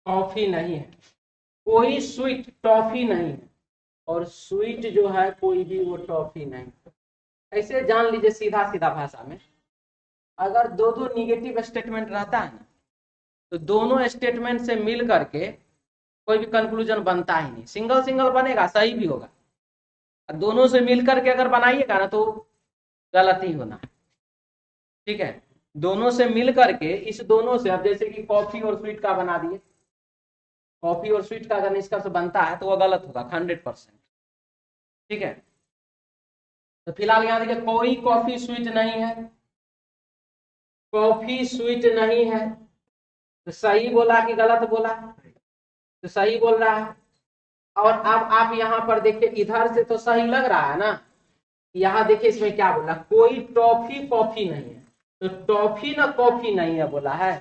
कॉफी नहीं है, कोई स्वीट टॉफी नहीं है, और स्वीट जो है कोई भी वो टॉफी नहीं। ऐसे जान लीजिए सीधा सीधा भाषा में, अगर दो दो निगेटिव स्टेटमेंट रहता है ना, तो दोनों स्टेटमेंट से मिल करके कोई भी कंक्लूजन बनता ही नहीं। सिंगल सिंगल बनेगा सही भी होगा, दोनों से मिल करके अगर बनाइएगा ना तो गलत ही होना। ठीक है, दोनों से मिल करके, इस दोनों से, अब जैसे कि कॉफी और स्वीट का बना दिए, कॉफी और स्वीट का अगर निष्कर्ष बनता है तो वह गलत होगा 100%। ठीक है, तो फिलहाल यहां देखिए कोई कॉफी स्वीट नहीं है, कॉफी स्वीट नहीं है, तो सही बोला कि गलत बोला? तो सही बोल रहा है। और अब आप यहां पर देखिए, इधर से तो सही लग रहा है ना, यहां देखिए इसमें क्या बोला, कोई टॉफी कॉफी नहीं है, तो टॉफी ना कॉफी नहीं है बोला है।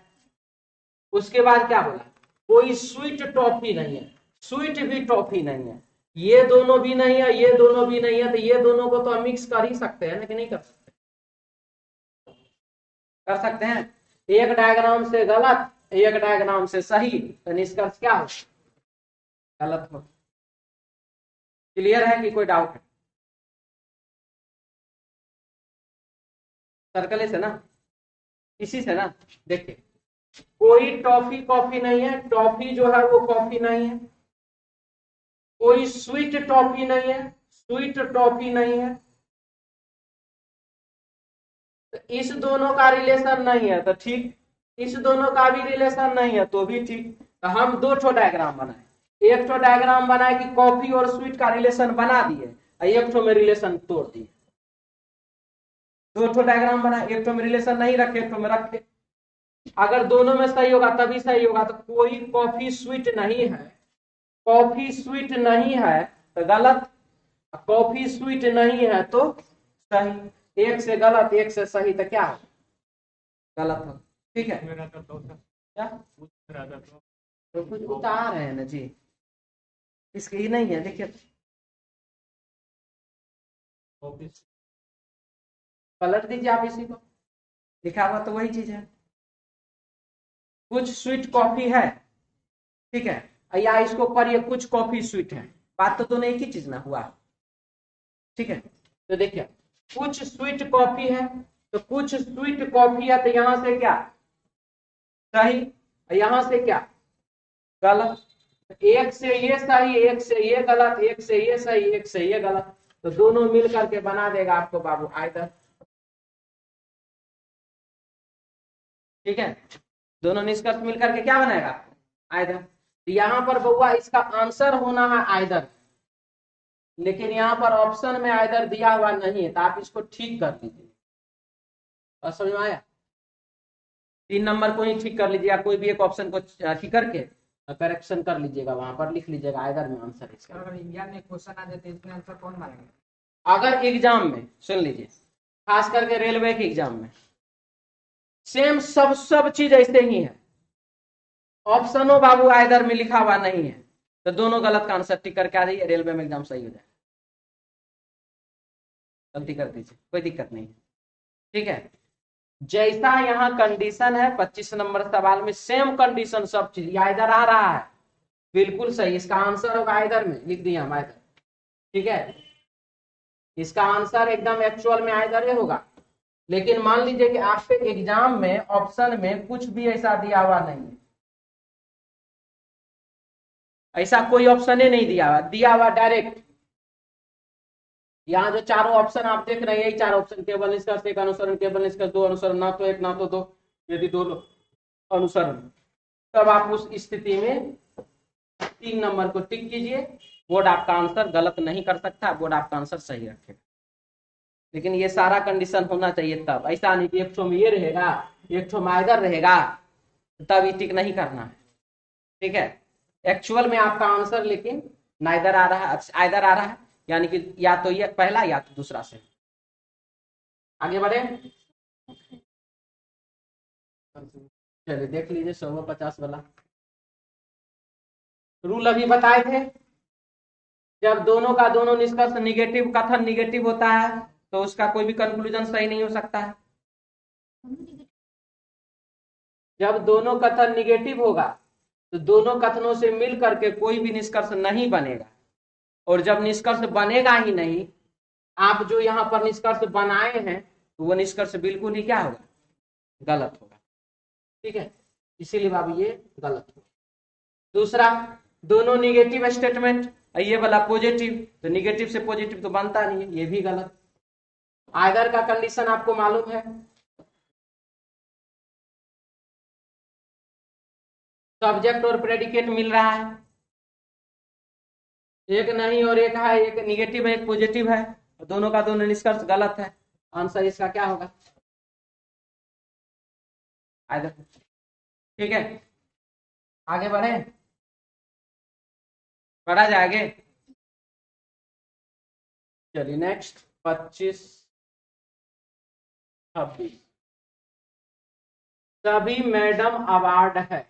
उसके बाद क्या बोला, कोई स्वीट टॉफी नहीं है, स्वीट भी टॉफी नहीं है, ये दोनों भी नहीं है, ये दोनों भी नहीं है, तो ये दोनों को तो हम मिक्स कर ही सकते हैं ना, कि नहीं कर सकते? कर सकते हैं। एक डायग्राम से गलत, एक डायग्राम से सही, तो निष्कर्ष क्या हो? गलत हो। क्लियर है कि कोई डाउट है? सर्कल से ना, इसी से ना, देखिए कोई टॉफी कॉफी नहीं है, टॉफी जो है वो कॉफी नहीं है, कोई स्वीट टॉफी नहीं है, स्वीट टॉफी नहीं है, तो इस दोनों का रिलेशन नहीं है तो ठीक, इस दोनों का भी रिलेशन नहीं है तो भी ठीक। तो हम दो ठो डायग्राम बनाए, एक ठो डायग्राम बनाए कि कॉफी और स्वीट का रिलेशन बना दिए, एक ठो में रिलेशन तोड़ दिए। दो ठो डायग्राम बनाए, एक ठो में रिलेशन नहीं रखे, एक ठो में रखे। अगर दोनों में सही होगा तभी सही होगा। तो कोई कॉफी स्वीट नहीं है, कॉफी स्वीट नहीं है तो गलत, कॉफी स्वीट नहीं है तो सही। एक से गलत एक से सही, तो क्या हो? गलत हो। ठीक है, मेरा तो क्या मेरा तो तो कुछ उतार है ना जी, इसके ही नहीं है। देखिए ऑफिस पलट दीजिए आप इसी को, लिखा हुआ तो वही चीज है। कुछ स्वीट कॉफी है, ठीक है, या इसको पढ़िए कुछ कॉफी स्वीट है, बात तो दोनों एक ही चीज ना हुआ। ठीक है, तो देखिए कुछ स्वीट कॉफी है, तो कुछ स्वीट कॉफी है, तो यहां से क्या सही, यहां से क्या गलत। एक से ये सही, एक से ये गलत, एक से ये सही, एक से ये गलत, तो दोनों मिल करके बना देगा आपको बाबू आइदर। ठीक है, दोनों निष्कर्ष मिलकर के क्या बनाएगा? आइदर। तो यहां पर बउआ इसका आंसर होना है आइदर, लेकिन यहाँ पर ऑप्शन में आइदर दिया हुआ नहीं है, तो आप इसको ठीक कर दीजिए। और समझ में आया? 3 नंबर को ही ठीक कर लीजिए, कोई भी एक ऑप्शन को ठीक करके करेक्शन कर लीजिएगा, वहां पर लिख लीजिएगा आइदर में आंसर इसका। अगर इंडिया में क्वेश्चन आ जाते इसमें आंसर कौन मारेंगे? अगर एग्जाम में, सुन लीजिए, खास करके रेलवे के एग्जाम में सेम सब चीज ऐसे ही है, ऑप्शनों बाबू आइदर में लिखा हुआ नहीं है, तो दोनों गलत का आंसर टिक करके आ जाइए, रेलवे में एग्जाम सही हो जाए। गलती कर दीजिए, कोई दिक्कत नहीं। ठीक है, जैसा यहाँ कंडीशन है 25 नंबर सवाल में, सेम कंडीशन सब चीज आइदर आ रहा है, बिल्कुल सही। इसका आंसर होगा आइदर में, लिख दिया हम आइदर। ठीक है, इसका आंसर एकदम एक्चुअल में आइदर ही होगा। लेकिन मान लीजिए कि आपके एग्जाम में ऑप्शन में कुछ भी ऐसा दिया हुआ नहीं है, ऐसा कोई ऑप्शन ही नहीं दिया हुआ डायरेक्ट। यहाँ जो चारों ऑप्शन आप देख रहे हैं, यही चार ऑप्शन, केवल निष्कर्ष, एक अनुसरण, केवल निष्कर्ष, दो अनुसरण, ना तो एक ना तो दो, यदि दो अनुसरण, तब आप उस स्थिति में 3 नंबर को टिक कीजिए। बोर्ड आपका आंसर गलत नहीं कर सकता, बोर्ड आपका आंसर सही रखेगा। लेकिन ये सारा कंडीशन होना चाहिए तब, ऐसा नहीं कि एक ठो में ये रहेगा एक ठो में आइदर रहेगा तब ये टिक नहीं करना है। ठीक है, एक्चुअल में आपका आंसर लेकिन नाइदर आ रहा है, आइदर आ रहा है, यानी कि या तो ये पहला या तो दूसरा से। आगे बढ़े, चलिए देख लीजिए 150 वाला रूल अभी बताए थे। जब दोनों का दोनों निष्कर्ष निगेटिव, कथन निगेटिव होता है तो उसका कोई भी कंक्लूजन सही नहीं हो सकता है। जब दोनों कथन निगेटिव होगा तो दोनों कथनों से मिल करके कोई भी निष्कर्ष नहीं बनेगा, और जब निष्कर्ष बनेगा ही नहीं, आप जो यहाँ पर निष्कर्ष बनाए हैं तो वो निष्कर्ष बिल्कुल ही क्या होगा, गलत होगा। ठीक है, इसीलिए बाबू ये गलत होगा। दूसरा, दोनों निगेटिव स्टेटमेंट, ये वाला पॉजिटिव, तो निगेटिव से पॉजिटिव तो बनता नहीं है, ये भी गलत। आइदर का कंडीशन आपको मालूम है, सब्जेक्ट और प्रेडिकेट मिल रहा है, एक नहीं और एक है, एक निगेटिव है एक पॉजिटिव है, दोनों का दोनों निष्कर्ष गलत है। आंसर इसका क्या होगा, आइदर। ठीक है, आगे बढ़े, बढ़ा जाए आगे। चलिए नेक्स्ट 25 26, सभी मैडम अवार्ड है।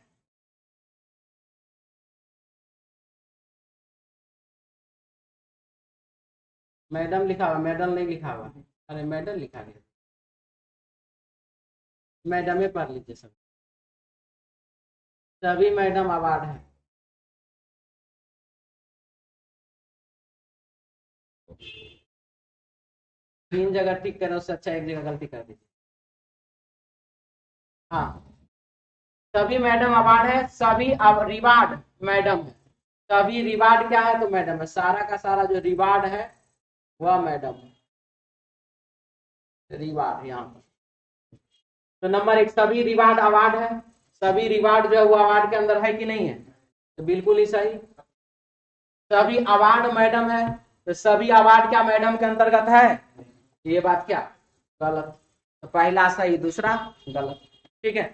मैडम लिखा हुआ, मेडल नहीं लिखा हुआ, अरे मेडल लिखा गया, मैडम में पढ़ लीजिए सब। सभी मैडम अवार्ड है। तीन जगह टिक करें, उससे अच्छा एक जगह गलती कर दीजिए। हाँ, सभी मैडम अवार्ड है, सभी अब रिवार्ड मैडम है। सभी रिवार्ड क्या है, तो मैडम है, सारा का सारा जो रिवार्ड है वह मैडम है, रिवार्ड यहाँ पर। तो नंबर 1, सभी रिवार्ड अवार्ड है, सभी रिवार्ड जो है वो अवार्ड के अंदर है कि नहीं है, तो बिल्कुल ही सही। सभी अवार्ड मैडम है, तो सभी अवार्ड क्या मैडम के अंतर्गत है, ये बात क्या गलत। तो पहला सही, दूसरा गलत। ठीक है,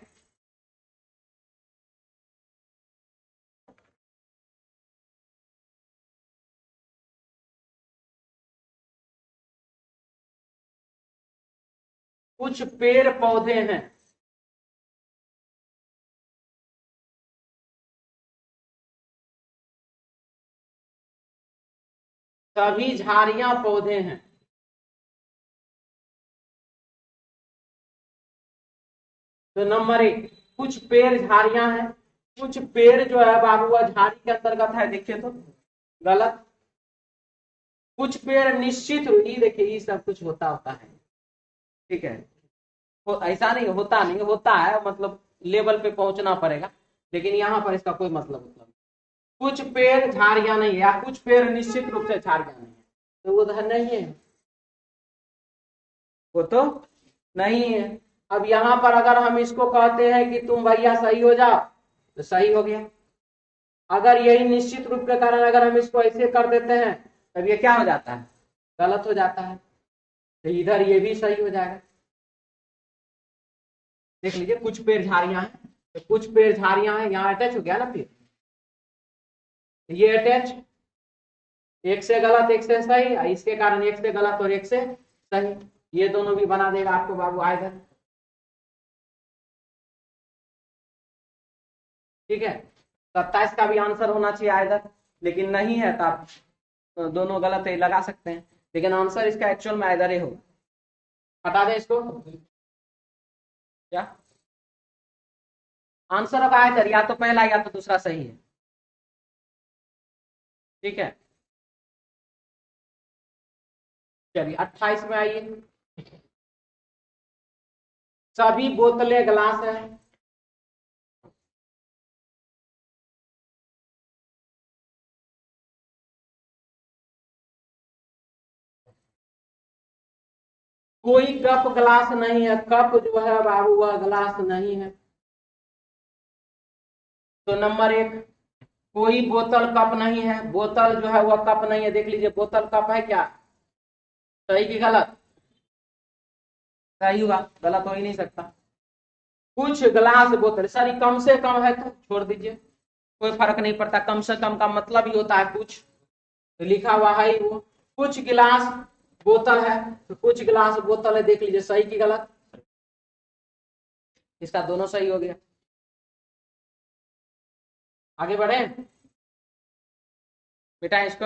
कुछ पेड़ पौधे हैं, सभी झाड़ियां पौधे हैं। तो नंबर 1, कुछ पेड़ झाड़ियां हैं, कुछ पेड़ जो है बाबू वह झाड़ी के अंतर्गत है, देखिए तो गलत। कुछ पेड़ निश्चित ही, देखिए ये सब कुछ होता है। ठीक है, ऐसा नहीं होता, नहीं होता है, मतलब लेवल पे पहुंचना पड़ेगा, लेकिन यहाँ पर इसका कोई मतलब कुछ पेड़ झाड़ियां नहीं है, या कुछ पेड़ निश्चित रूप से झाड़ियां नहीं है, तो वो तो नहीं है, वो तो नहीं है। अब यहाँ पर अगर हम इसको कहते हैं कि तुम भैया सही हो जाओ, तो सही हो गया। अगर यही निश्चित रूप के कारण अगर हम इसको ऐसे कर देते हैं, तब ये क्या हो जाता है, गलत हो जाता है। तो इधर ये भी सही हो जाएगा। देख लीजिए, कुछ पेड़ झाड़ियां हैं, तो कुछ पेड़ झाड़ियां हैं, यहाँ अटैच हो गया ना, फिर ये अटैच, एक से गलत एक से सही, इसके कारण एक से गलत और एक से सही, ये दोनों भी बना देगा आपको बाबू आइधर। ठीक है, 27 का भी आंसर होना चाहिए आइधर, लेकिन नहीं है, तो आप दोनों गलत है लगा सकते हैं, लेकिन आंसर इसका एक्चुअल में आइधर ही होगा। हटा दें इसको, क्या आंसर होगा आइधर, या तो पहला या तो दूसरा सही है। ठीक है, चलिए 28 में आइए, सभी बोतलें ग्लास है। कोई कप ग्लास नहीं है, कप जो है बाबू वह ग्लास नहीं है। तो नंबर 1, कोई बोतल कप नहीं है, बोतल जो है वह कप नहीं है, देख लीजिए बोतल कप है क्या, सही कि गलत, सही हुआ, गलत हो ही नहीं सकता। कुछ ग्लास बोतल, सॉरी कम से कम है तो छोड़ दीजिए, कोई फर्क नहीं पड़ता, कम से कम का मतलब ही होता है कुछ, तो लिखा हुआ है ही वो। कुछ गिलास बोतल है, तो कुछ गिलास बोतल है, देख लीजिए सही कि गलत, इसका दोनों सही हो गया। आगे बढ़े बेटा, इसको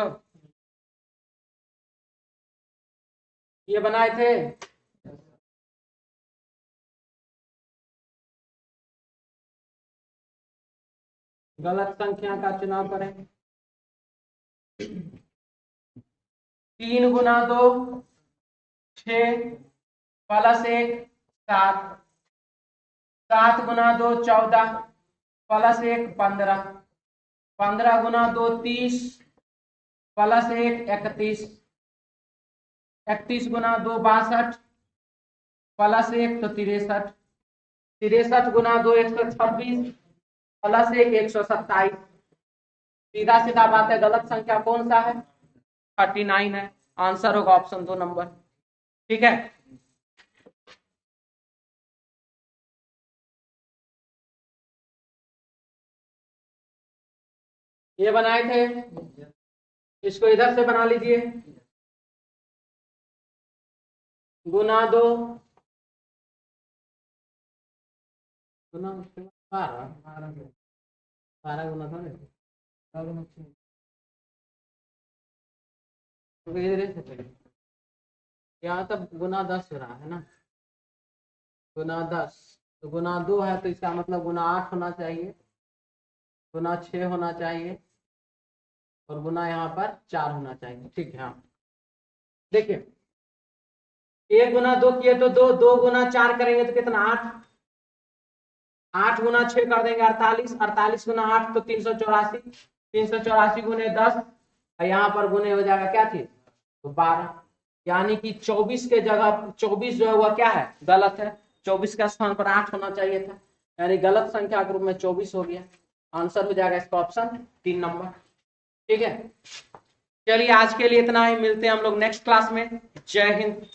ये बनाए थे, गलत संख्या का चुनाव करें। 3 गुना 2 6 प्लस 1 7, 7 गुना 2 14 प्लस 1 15, 15 गुना 2 30 प्लस 1 31, 31 गुना 2 62 प्लस 1 तो 63, 63 गुना 2 126 प्लस 1 127। सीधा सीधा बात है, गलत संख्या कौन सा है? 39 है। आंसर होगा ऑप्शन 2 नंबर। ठीक है, ये बनाए थे, इसको इधर से बना लीजिए। गुना 2 गुना 12 12 गुना था यहाँ तक गुना 10 हो रहा है ना, गुना 10 तो गुना 2 है तो इसका मतलब गुना 8 होना चाहिए, गुना 6 होना चाहिए और गुना यहाँ पर 4 होना चाहिए। ठीक है, हाँ देखिए 1 गुना 2 किए तो 2, 2 गुना 4 करेंगे तो कितना 8, 8 गुना 6 कर देंगे 48, 48 गुना 8 तो 384, 384 गुने 10 और यहाँ पर गुने हो जाएगा क्या चीज तो 12, यानी कि 24 के जगह 24 जो है वह क्या है गलत है, 24 का स्थान पर 8 होना चाहिए था, यानी गलत संख्या के रूप में 24 हो गया। आंसर हो जाएगा इसका ऑप्शन 3 नंबर। ठीक है, चलिए आज के लिए इतना ही, मिलते हैं हम लोग नेक्स्ट क्लास में। जय हिंद।